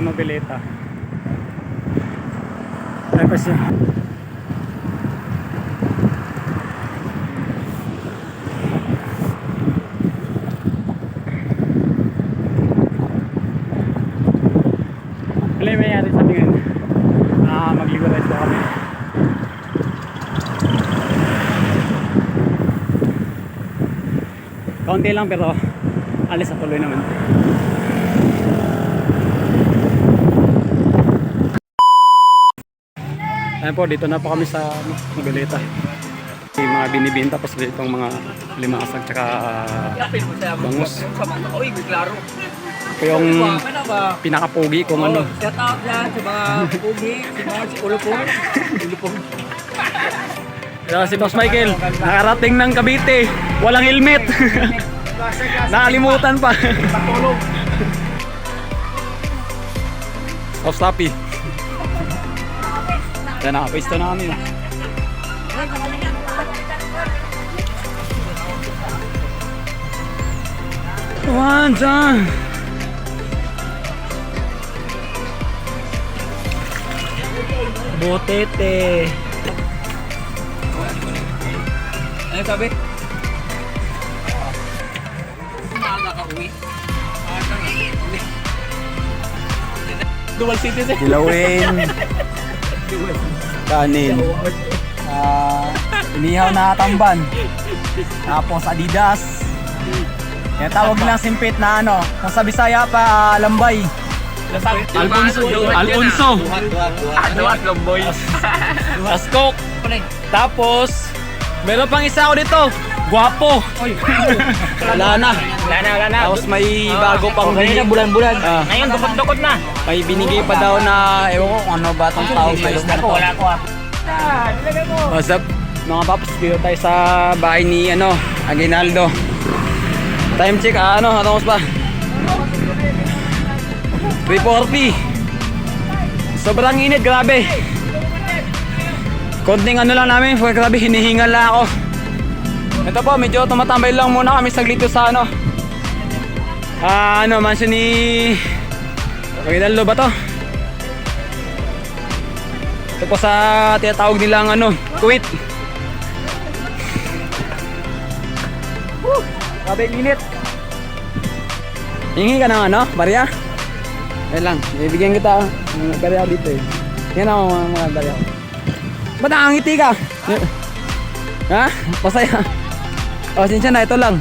Noveleta. Tapos yun. Wala yung mayari sa tingin. Magligo tayo sa kami. Kaunti lang pero alis sa tuloy naman. Ayan po, dito na po kami sa Noveleta. May mga binibinta pa sila itong mga limaasag tsaka bangus. Ito yung pinakapugi kung ano. Shout out lang sa mga pugi, si Ulupong. Si Boss Michael, nakarating ng Cavite, walang helmet. Nakalimutan pa. Oh, sloppy. Yan, nakapasto na kami. Wanza! Botete. Ano sabi? Umaga ka uwi. Dual citizen. Kilawin, kanin, inihaw na tamban, tapos Adidas. Kaya tawag lang simpit na ano, kung sa Bisaya pa lambay. Alonso. Duhat long boys. Askok. Tapos, meron pang isa ako dito. Guwapo. Wala na. Tapos may bago pang bulan-bulan. Ngayon, dukot-dukot na. May binigay pa daw na, ewan ko kung ano ba itong tawag na yun. Wala ko ah. What's up mga paps, dito tayo sa bahay ni Aguinaldo. Time check, ano pa? 3:40. Sobrang init, grabe. Konting lang namin, grabe, hinihingal lang ako. Ito po, medyo tumatambay lang muna kami saglit sa mansion ni Aguinaldo ba to? Ito po sa tinatawag nilang Kuwait. Grabe init. Hingi ka ng barya? Yan lang, bibigyan kita ng barya dito eh. Yan ako mga barya. Ba't nakangiti ka? Ha? Pasaya. O, sinsya na, ito lang.